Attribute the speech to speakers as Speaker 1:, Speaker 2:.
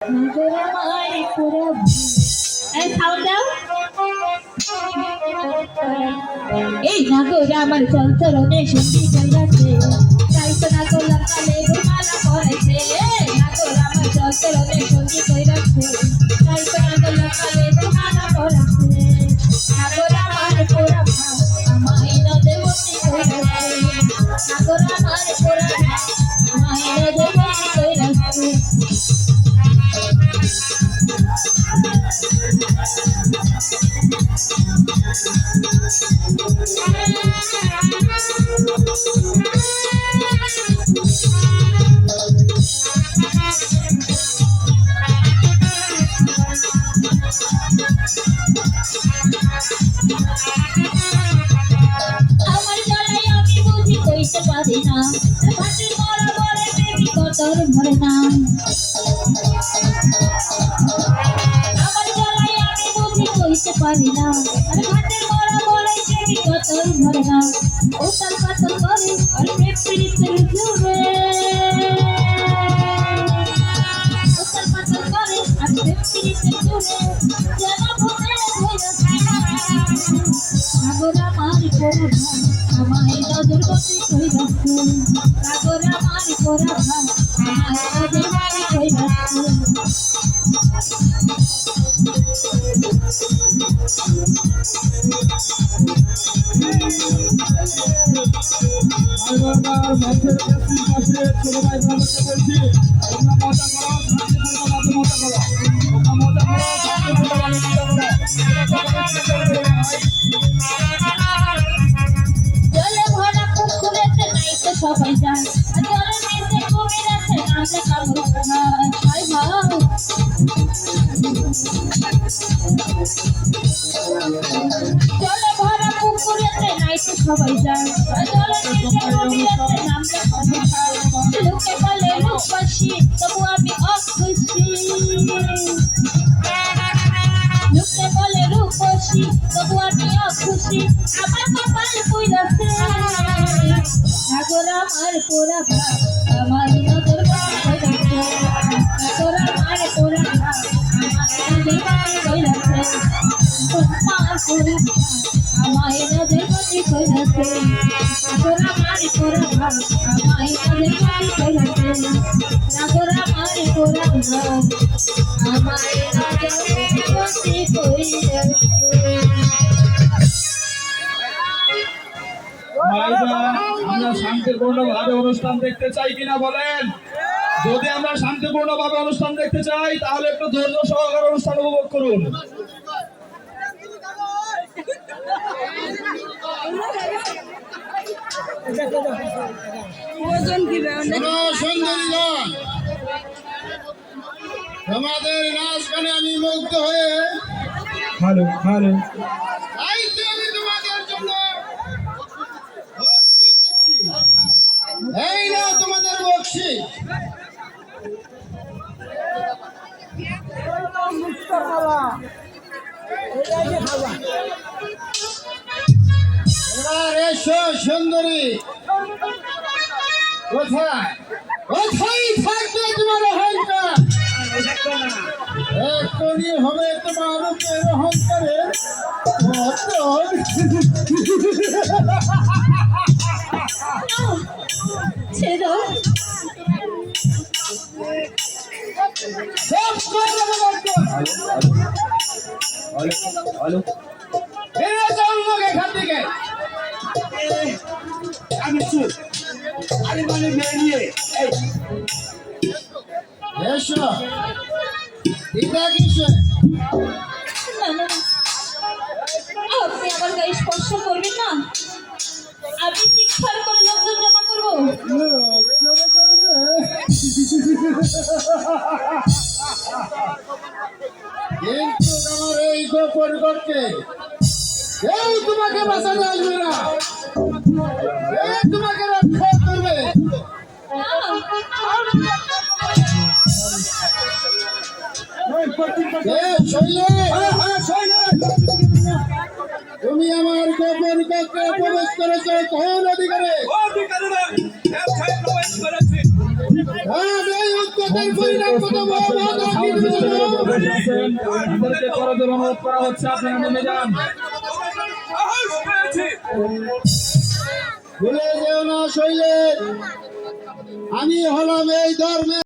Speaker 1: এই নাগর আমার চলচরণে সঙ্গী কইরাছে, তাই তো নাগর লাগালে ঘুমালা করাইছে। নাগর আমার চলচরণে সঙ্গী কইরাছে, তাই তো নাগর লাগালে ঘুমালা করাইছে। নাগর আমার পোড়া ভাব আমায় নদে বন্দি কইরাছে, নাগর আমার পোড়া ভাব আমায় নদে বন্দি কইরাছে। আমার জ্বালায় আমি বুঝি কইতে পারি না, ভাটির মরা বলে বেবি কতর মরে না। আমার জ্বালায় আমি বুঝি কইতে পারি না, ভাটির মরা বলে বেবি কতর মরে না। উতাল পাতল করে আর প্রেপ্রিতের জুড়ে, উতাল পাতল করে আর প্রেপ্রিতের জুড়ে যেন ভূতে ধইরা। নাগর আমার পোড়া ভাব আমায় নজর বন্দি কইরাছে, নাগর আমার পোড়া ভাব আমায় নজর বন্দি কইরাছে। জলে ভরা পুকুরেতে নাই তো সবাই যায়, জলের নিচে কুমির আছে নামলে কামড় খায়। জলে ভরা পুকুরেতে নাই তো সবাই যায়, জলের নিচে কুমির আছে নামলে কামড় খায়। লোকে বলে রূপবাসী তবু আমি অখুশি, লোকে বলে রূপসী তবু আমি অখুশি, আমার কপাল পুইরাছে। নাগর আমার পোড়া ভাব আমার নজর বন্দি কইরাছে, নাগর আমার পোড়া ভাব আমার নজর বন্দি কইরাছে। আমার পোড়া ভাব আমায় নজর বন্দি কইরাছে, নাগর আমার পোড়া ভাব আমায় নজর বন্দি কইরাছে। নাগর আমার পোড়া ভাব আমায় নজর বন্দি কইরাছে।
Speaker 2: আমরা শান্তিপূর্ণভাবে অনুষ্ঠান দেখতে চাই কিনা বলেন? যদি আমরা শান্তিপূর্ণভাবে অনুষ্ঠান দেখতে চাই তাহলে একটু ধৈর্য সহকারে অনুষ্ঠান উপভোগ করুন।
Speaker 3: তোমাদের নাচ গানে আমি মুগ্ধ হয়ে
Speaker 2: হ্যালো হ্যালো
Speaker 3: আমি তোমাদের জন্য বকশিশ দিচ্ছি। এই নাও তোমাদের বকশিশ। এবার এসো সুন্দরী, কোথায় কোথায় থাকবে তোমার অহংকার? এক্ষুনি হবে তোমার রূপের অহংকারের পতন।
Speaker 1: ছেড়ো
Speaker 3: সব করে দেবো বর্তমান। বেরিয়ে যাও লোক এখান থেকে।
Speaker 2: আমি চুপ। আরে মানে বেরিয়ে
Speaker 3: এসো দিদা কিসে?
Speaker 1: না না না, আপনি আমার গায়ে স্পর্শ করবেন না, আমি শিক্ষার করে লোকজন জমা করবো।
Speaker 3: কিন্তু আমার এই গোপন করতে কেউ তোমাকে বাঁচাতে আসবে না, কেউ তোমাকে রক্ষা করবে। তুমি আমার গোপন কক্ষে প্রবেশ করেছো কোন অধিকারে? এদের পরিণাম কত ভয়াবহ তা কি তুমি জানো?
Speaker 2: তাদেরকে করজোড়ে অনুরোধ করা হচ্ছে, আপনারা নেমে যান।
Speaker 3: ভুলে যেও না শৈলেন, আমি হলাম এই ধর্মের